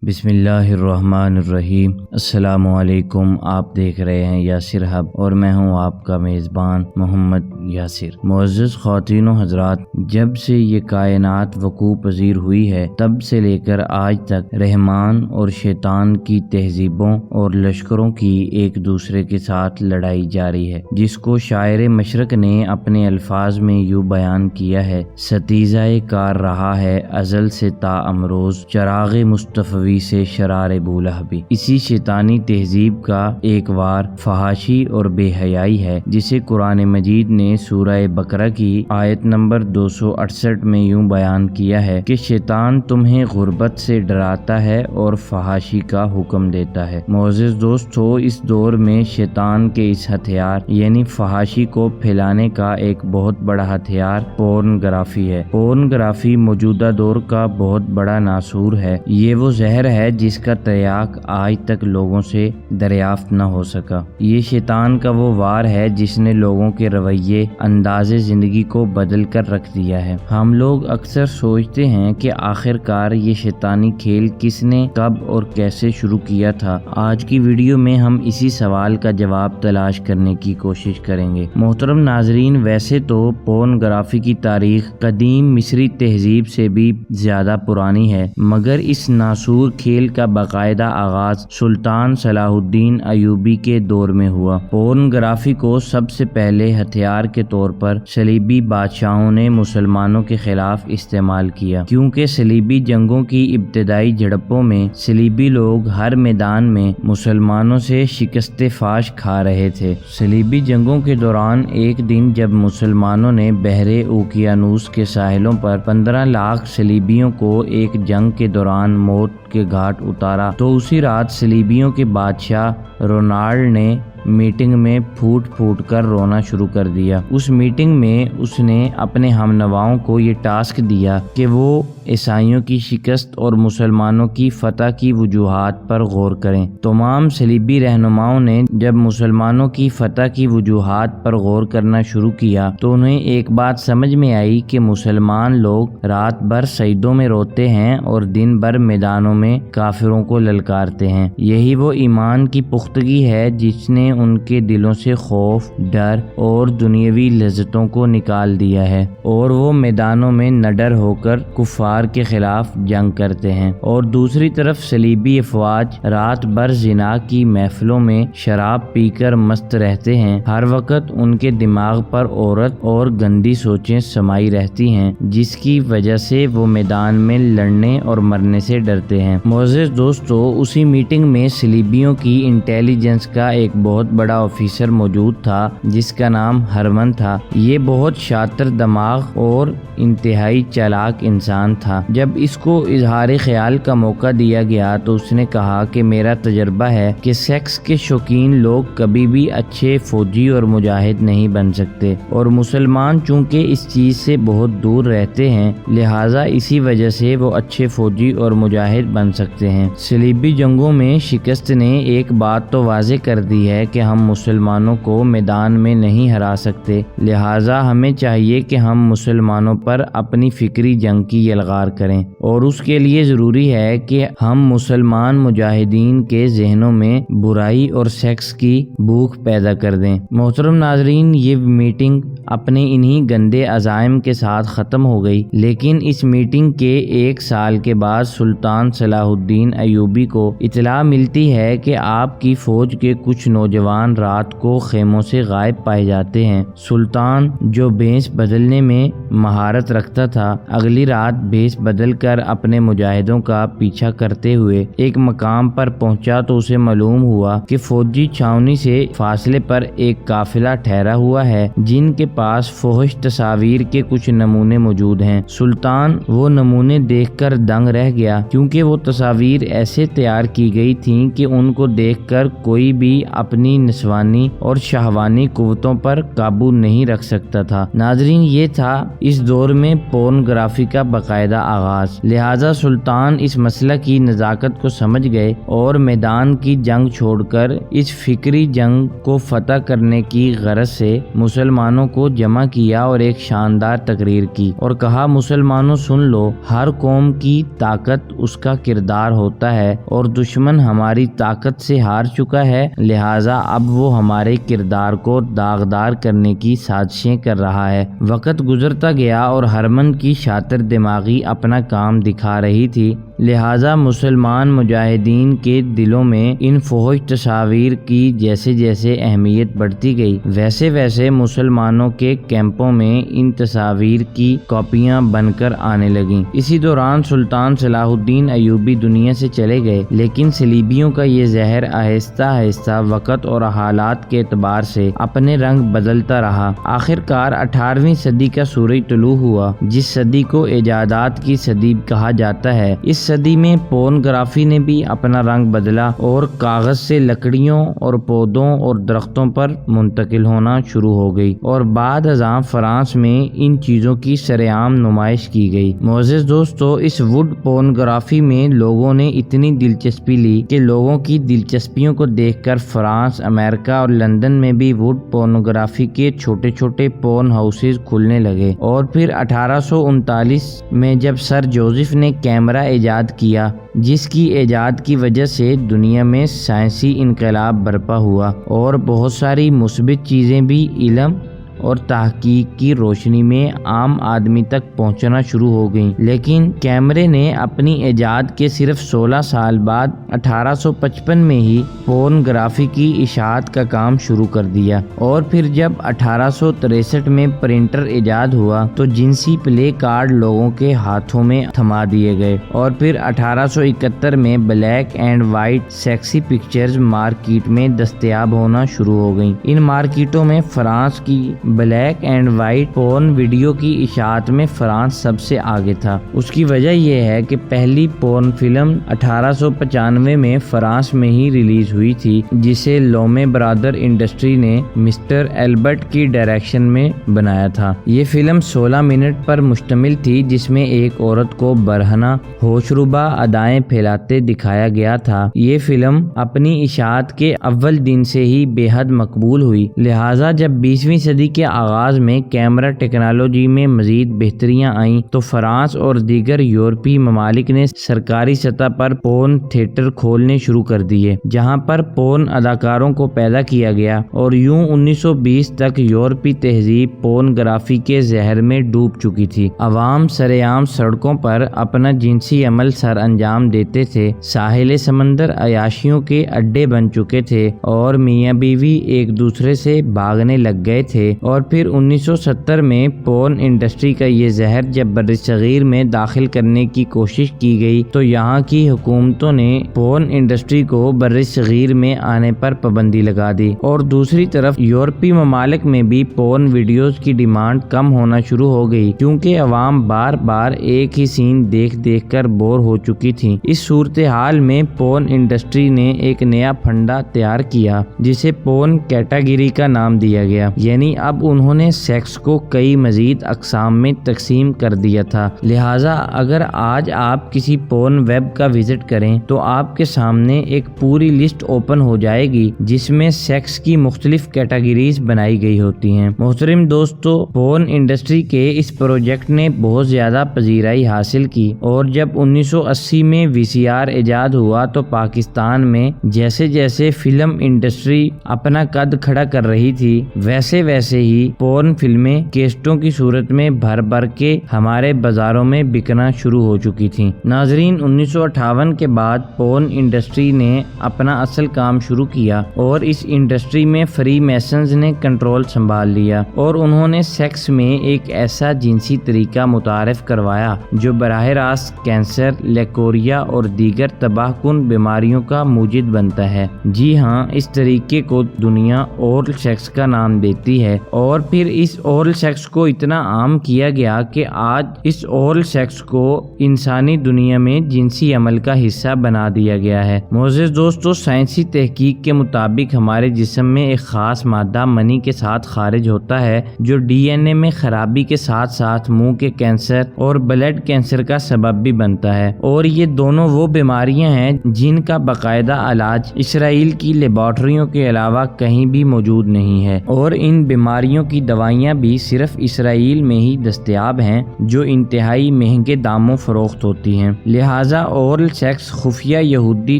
بسم اللہ الرحمن الرحیم۔ السلام علیکم، آپ دیکھ رہے ہیں یاسر ہب اور میں ہوں آپ کا میزبان محمد یاسر۔ معزز خواتین و حضرات، جب سے یہ کائنات وقوع پذیر ہوئی ہے تب سے لے کر آج تک رحمان اور شیطان کی تہذیبوں اور لشکروں کی ایک دوسرے کے ساتھ لڑائی جاری ہے، جس کو شاعر مشرق نے اپنے الفاظ میں یوں بیان کیا ہے: ستیزہ کار رہا ہے ازل سے تا امروز، چراغ مصطفی سے شرار بولہبی۔ اسی شیطانی تہذیب کا ایک وار فحاشی اور بے حیائی ہے، جسے قرآن مجید نے سورہ بقرہ کی آیت نمبر 268 میں یوں بیان کیا ہے کہ شیطان تمہیں غربت سے ڈراتا ہے اور فحاشی کا حکم دیتا ہے۔ معزز دوستو، اس دور میں شیطان کے اس ہتھیار یعنی فحاشی کو پھیلانے کا ایک بہت بڑا ہتھیار پورنوگرافی ہے۔ پورنوگرافی موجودہ دور کا بہت بڑا ناسور ہے۔ یہ وہ زہر ہے جس کا تریاق آج تک لوگوں سے دریافت نہ ہو سکا۔ یہ شیطان کا وہ وار ہے جس نے لوگوں کے رویے، انداز زندگی کو بدل کر رکھ دیا ہے۔ ہم لوگ اکثر سوچتے ہیں کہ آخر کار یہ شیطانی کھیل کس نے، کب اور کیسے شروع کیا تھا۔ آج کی ویڈیو میں ہم اسی سوال کا جواب تلاش کرنے کی کوشش کریں گے۔ محترم ناظرین، ویسے تو پورنوگرافی کی تاریخ قدیم مصری تہذیب سے بھی زیادہ پرانی ہے، مگر اس ناسور کھیل کا باقاعدہ آغاز سلطان صلاح الدین ایوبی کے دور میں ہوا۔ پورنوگرافی کو سب سے پہلے ہتھیار کے طور پر صلیبی بادشاہوں نے مسلمانوں کے خلاف استعمال کیا، کیونکہ صلیبی جنگوں کی ابتدائی جھڑپوں میں صلیبی لوگ ہر میدان میں مسلمانوں سے شکست فاش کھا رہے تھے۔ صلیبی جنگوں کے دوران ایک دن جب مسلمانوں نے بحر اوقیانوس کے ساحلوں پر 15 لاکھ صلیبیوں کو ایک جنگ کے دوران موت کے گھاٹ اتارا تو اسی رات صلیبیوں کے بادشاہ رونالڈ نے میٹنگ میں پھوٹ پھوٹ کر رونا شروع کر دیا۔ اس میٹنگ میں اس نے اپنے ہم نواؤں کو یہ ٹاسک دیا کہ وہ عیسائیوں کی شکست اور مسلمانوں کی فتح کی وجوہات پر غور کریں۔ تمام صلیبی رہنماؤں نے جب مسلمانوں کی فتح کی وجوہات پر غور کرنا شروع کیا تو انہیں ایک بات سمجھ میں آئی کہ مسلمان لوگ رات بھر سجدوں میں روتے ہیں اور دن بھر میدانوں میں کافروں کو للکارتے ہیں۔ یہی وہ ایمان کی پختگی ہے جس نے ان کے دلوں سے خوف، ڈر اور دنیاوی لذتوں کو نکال دیا ہے، اور وہ میدانوں میں نڈر ہو کر کفار کے خلاف جنگ کرتے ہیں۔ اور دوسری طرف صلیبی افواج رات بھر زنا کی محفلوں میں شراب پی کر مست رہتے ہیں۔ ہر وقت ان کے دماغ پر عورت اور گندی سوچیں سمائی رہتی ہیں، جس کی وجہ سے وہ میدان میں لڑنے اور مرنے سے ڈرتے ہیں۔ معزز دوستو، اسی میٹنگ میں صلیبیوں کی انٹیلیجنس کا ایک بہت بڑا آفیسر موجود تھا جس کا نام ہرمن تھا۔ یہ بہت شاطر دماغ اور انتہائی چالاک انسان تھا۔ جب اس کو اظہار خیال کا موقع دیا گیا تو اس نے کہا کہ میرا تجربہ ہے کہ سیکس کے شوقین لوگ کبھی بھی اچھے فوجی اور مجاہد نہیں بن سکتے، اور مسلمان چونکہ اس چیز سے بہت دور رہتے ہیں لہٰذا اسی وجہ سے وہ اچھے فوجی اور مجاہد بن سکتے ہیں۔ صلیبی جنگوں میں شکست نے ایک بات تو واضح کر دی ہے کہ ہم مسلمانوں کو میدان میں نہیں ہرا سکتے، لہٰذا ہمیں چاہیے کہ ہم مسلمانوں پر اپنی فکری جنگ کی یلغار کریں، اور اس کے لیے ضروری ہے کہ ہم مسلمان مجاہدین کے ذہنوں میں برائی اور سیکس کی بھوک پیدا کر دیں۔ محترم ناظرین، یہ میٹنگ اپنے انہی گندے عزائم کے ساتھ ختم ہو گئی، لیکن اس میٹنگ کے ایک سال کے بعد سلطان صلاح الدین ایوبی کو اطلاع ملتی ہے کہ آپ کی فوج کے کچھ نوجوان رات کو خیموں سے غائب پائے جاتے ہیں۔ سلطان، جو بھیس بدلنے میں مہارت رکھتا تھا، اگلی رات بھیس بدل کر اپنے مجاہدوں کا پیچھا کرتے ہوئے ایک مقام پر پہنچا تو اسے معلوم ہوا کہ فوجی چھاؤنی سے فاصلے پر ایک قافلہ ٹھہرا ہوا ہے جن کے پاس فحش تصاویر کے کچھ نمونے موجود ہیں۔ سلطان وہ نمونے دیکھ کر دنگ رہ گیا، کیونکہ وہ تصاویر ایسے تیار کی گئی تھیں کہ ان کو دیکھ کر کوئی بھی اپنی اپنی نسوانی اور شہوانی قوتوں پر قابو نہیں رکھ سکتا تھا۔ ناظرین، یہ تھا اس دور میں پورنوگرافی کا باقاعدہ آغاز، لہٰذا سلطان اس مسئلہ کی نزاکت کو سمجھ گئے اور میدان کی جنگ چھوڑ کر اس فکری جنگ کو فتح کرنے کی غرض سے مسلمانوں کو جمع کیا اور ایک شاندار تقریر کی اور کہا، مسلمانوں سن لو، ہر قوم کی طاقت اس کا کردار ہوتا ہے اور دشمن ہماری طاقت سے ہار چکا ہے، لہٰذا اب وہ ہمارے کردار کو داغدار کرنے کی سازشیں کر رہا ہے۔ وقت گزرتا گیا اور ہرمن کی شاطر دماغی اپنا کام دکھا رہی تھی، لہٰذا مسلمان مجاہدین کے دلوں میں ان فحش تصاویر کی جیسے جیسے اہمیت بڑھتی گئی، ویسے ویسے مسلمانوں کے کیمپوں میں ان تصاویر کی کاپیاں بن کر آنے لگیں۔ اسی دوران سلطان صلاح الدین ایوبی دنیا سے چلے گئے، لیکن صلیبیوں کا یہ زہر آہستہ آہستہ وقت اور حالات کے اعتبار سے اپنے رنگ بدلتا رہا۔ آخرکار 18ویں صدی کا سورج طلوع ہوا، جس صدی کو ایجادات کی صدی کہا جاتا ہے۔ اس صدی میں پورنوگرافی نے بھی اپنا رنگ بدلا اور کاغذ سے لکڑیوں اور پودوں اور درختوں پر منتقل ہونا شروع ہو گئی، اور بعد ازاں فرانس میں ان چیزوں کی سرعام نمائش کی گئی۔ معزز دوستو، اس ووڈ پورنوگرافی میں لوگوں نے اتنی دلچسپی لی کہ لوگوں کی دلچسپیوں کو دیکھ کر فرانس، امریکہ اور لندن میں بھی ووڈ پورنوگرافی کے چھوٹے چھوٹے پورن ہاؤسز کھلنے لگے، اور پھر 1839 میں جب سر جوزف نے کیمرہ ایجاد کیا، جس کی ایجاد کی وجہ سے دنیا میں سائنسی انقلاب برپا ہوا اور بہت ساری مثبت چیزیں بھی علم اور تحقیق کی روشنی میں عام آدمی تک پہنچنا شروع ہو گئیں، لیکن کیمرے نے اپنی ایجاد کے صرف 16 سال بعد 1855 میں ہی پورنوگرافی کی اشاعت کا کام شروع کر دیا، اور پھر جب 1863 میں پرنٹر ایجاد ہوا تو جنسی پلے کارڈ لوگوں کے ہاتھوں میں تھما دیے گئے، اور پھر 1871 میں black and white sexy pictures market میں دستیاب ہونا شروع ہو گئیں۔ ان مارکیٹوں میں فرانس کی black and white porn video کی اشاعت میں فرانس سب سے آگے تھا۔ اس کی وجہ یہ ہے کہ پہلی پورن فلم 1895 میں فرانس میں ہی ریلیز ہوئی تھی، جسے لومے برادر انڈسٹری نے مسٹر ایلبرٹ کی ڈائریکشن میں بنایا تھا۔ یہ فلم 16 منٹ پر مشتمل تھی، جس میں ایک عورت کو برہنہ ہوشربا ادائیں پھیلاتے دکھایا گیا تھا۔ یہ فلم اپنی اشاعت کے اول دن سے ہی بے حد مقبول ہوئی، لہٰذا جب 20ویں صدی کے آغاز میں کیمرہ ٹیکنالوجی میں مزید بہتریاں آئیں تو فرانس اور دیگر یورپی ممالک نے سرکاری سطح پر پورن تھیٹر کھولنے شروع کر دیے، جہاں پر پورن اداکاروں کو پیدا کیا گیا، اور یوں 1920 تک یورپی تہذیب پورنوگرافی کے زہر میں ڈوب چکی تھی۔ عوام سرعام سڑکوں پر اپنا جنسی عمل سر انجام دیتے تھے، ساحل سمندر عیاشیوں کے اڈے بن چکے تھے، اور میاں بیوی ایک دوسرے سے بھاگنے لگ گئے تھے، اور پھر 1970 میں پورن انڈسٹری کا یہ زہر جب برصغیر میں داخل کرنے کی کوشش کی گئی تو یہاں کی حکومتوں نے پورن انڈسٹری کو برصغیر میں آنے پر پابندی لگا دی، اور دوسری طرف یورپی ممالک میں بھی پورن ویڈیوز کی ڈیمانڈ کم ہونا شروع ہو گئی، کیونکہ عوام بار بار ایک ہی سین دیکھ دیکھ کر بور ہو چکی تھی۔ اس صورتحال میں پورن انڈسٹری نے ایک نیا پھنڈا تیار کیا، جسے پورن کیٹاگری کا نام دیا گیا، یعنی اب انہوں نے سیکس کو کئی مزید اقسام میں تقسیم کر دیا تھا۔ لہٰذا اگر آج آپ کسی پورن ویب کا وزٹ کریں تو آپ کے سامنے ایک پوری لسٹ اوپن ہو جائے گی، جس میں سیکس کی مختلف کیٹیگریز بنائی گئی ہوتی ہیں۔ محترم دوستو، پورن انڈسٹری کے اس پروجیکٹ نے بہت زیادہ پذیرائی حاصل کی، اور جب 1980 میں VCR ایجاد ہوا تو پاکستان میں جیسے جیسے فلم انڈسٹری اپنا قد کھڑا کر رہی تھی، ویسے ہی پورن فلمیں کیسٹوں کی صورت میں بھر بھر کے ہمارے بازاروں میں بکنا شروع ہو چکی تھیں۔ ناظرین، 1958 کے بعد پورن انڈسٹری نے اپنا اصل کام شروع کیا، اور اس انڈسٹری میں فری میسنز نے کنٹرول سنبھال لیا، اور انہوں نے سیکس میں ایک ایسا جنسی طریقہ متعارف کروایا جو براہ راست کینسر، لیکوریا اور دیگر تباہ کن بیماریوں کا موجد بنتا ہے۔ جی ہاں، اس طریقے کو دنیا اورل سیکس کا نام دیتی ہے، اور پھر اس اورل سیکس کو اتنا عام کیا گیا کہ آج اس اورل سیکس کو انسانی دنیا میں جنسی عمل کا حصہ بنا دیا گیا ہے۔ معزز دوستو، سائنسی تحقیق کے مطابق ہمارے جسم میں ایک خاص مادہ منی کے ساتھ خارج ہوتا ہے جو ڈی این اے میں خرابی کے ساتھ ساتھ منہ کے کینسر اور بلڈ کینسر کا سبب بھی بنتا ہے، اور یہ دونوں وہ بیماریاں ہیں جن کا باقاعدہ علاج اسرائیل کی لیبارٹریوں کے علاوہ کہیں بھی موجود نہیں ہے، اور ان بیماریوں کی دوائیاں بھی صرف اسرائیل میں ہی دستیاب ہیں جو انتہائی مہنگے داموں فروخت ہوتی ہیں۔ لہٰذا اورل سیکس خفیہ یہودی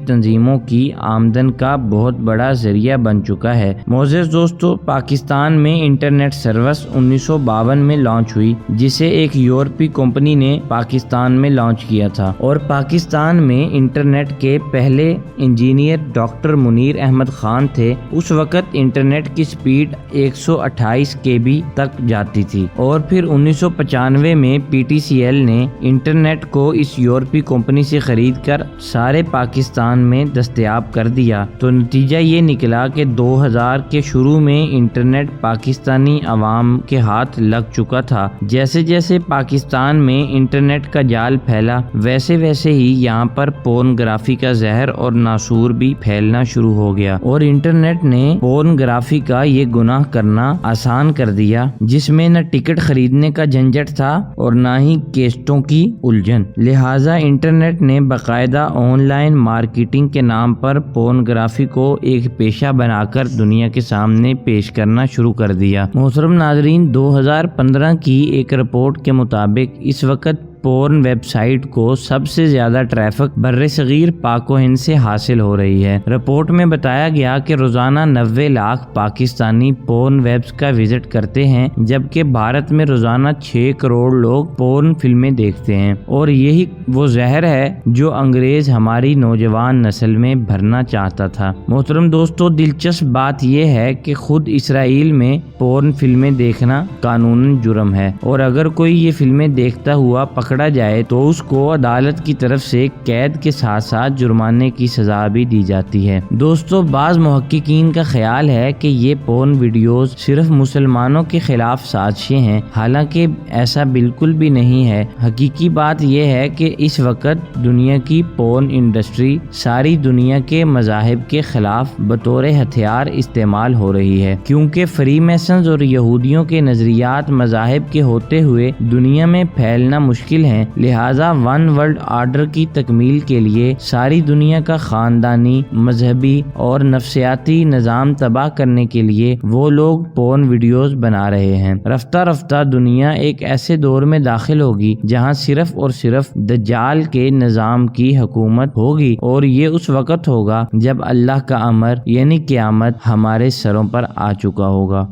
تنظیموں کی آمدن کا بہت بڑا ذریعہ بن چکا ہے۔ معزز دوستو، پاکستان میں انٹرنیٹ سروس 1952 میں لانچ ہوئی، جسے ایک یورپی کمپنی نے پاکستان میں لانچ کیا تھا، اور پاکستان میں انٹرنیٹ کے پہلے انجینئر ڈاکٹر منیر احمد خان تھے۔ اس وقت انٹرنیٹ کی سپیڈ 128 KB تک جاتی تھی، اور پھر 1995 میں پی ٹی سی ایل نے انٹرنیٹ کو اس یورپی کمپنی سے خرید کر سارے پاکستان میں دستیاب کر دیا۔ تو نتیجہ یہ نکلا کہ 2000 کے شروع میں انٹرنیٹ پاکستانی عوام کے ہاتھ لگ چکا تھا۔ جیسے جیسے پاکستان میں انٹرنیٹ کا جال پھیلا، ویسے ویسے ہی یہاں پر پورنگرافی کا زہر اور ناسور بھی پھیلنا شروع ہو گیا، اور انٹرنیٹ نے پورنگرافی کا یہ گناہ کرنا آسان کر دیا، جس میں نہ ٹکٹ خریدنے کا جھنجٹ تھا اور نہ ہی کیسٹوں کی الجھن۔ لہٰذا انٹرنیٹ نے باقاعدہ آن لائن مارکیٹنگ کے نام پر پورنگرافی کو ایک پیشہ بنا کر دنیا کے سامنے پیش کرنا شروع کر دیا۔ محترم ناظرین، 2015 کی ایک رپورٹ کے مطابق اس وقت پورن ویب سائٹ کو سب سے زیادہ ٹریفک برصغیر پاک و ہند سے حاصل ہو رہی ہے۔ رپورٹ میں بتایا گیا کہ روزانہ 90 لاکھ پاکستانی پورن ویبز کا وزٹ کرتے ہیں، جبکہ بھارت میں روزانہ 6 کروڑ لوگ پورن فلمیں دیکھتے ہیں، اور یہی وہ زہر ہے جو انگریز ہماری نوجوان نسل میں بھرنا چاہتا تھا۔ محترم دوستو، دلچسپ بات یہ ہے کہ خود اسرائیل میں پورن فلمیں دیکھنا قانوناً جرم ہے، اور اگر کوئی یہ فلمیں دیکھتا ہوا پکڑا جائے تو اس کو عدالت کی طرف سے قید کے ساتھ ساتھ جرمانے کی سزا بھی دی جاتی ہے۔ دوستو، بعض محققین کا خیال ہے کہ یہ پورن ویڈیوز صرف مسلمانوں کے خلاف سازشیں ہیں، حالانکہ ایسا بالکل بھی نہیں ہے۔ حقیقی بات یہ ہے کہ اس وقت دنیا کی پورن انڈسٹری ساری دنیا کے مذاہب کے خلاف بطور ہتھیار استعمال ہو رہی ہے، کیونکہ فری میسنز اور یہودیوں کے نظریات مذاہب کے ہوتے ہوئے دنیا میں پھیلنا مشکل ہیں۔ لہٰذا ون ورلڈ آرڈر کی تکمیل کے لیے ساری دنیا کا خاندانی، مذہبی اور نفسیاتی نظام تباہ کرنے کے لیے وہ لوگ پورن ویڈیوز بنا رہے ہیں۔ رفتہ رفتہ دنیا ایک ایسے دور میں داخل ہوگی جہاں صرف اور صرف دجال کے نظام کی حکومت ہوگی، اور یہ اس وقت ہوگا جب اللہ کا امر یعنی قیامت ہمارے سروں پر آ چکا ہوگا۔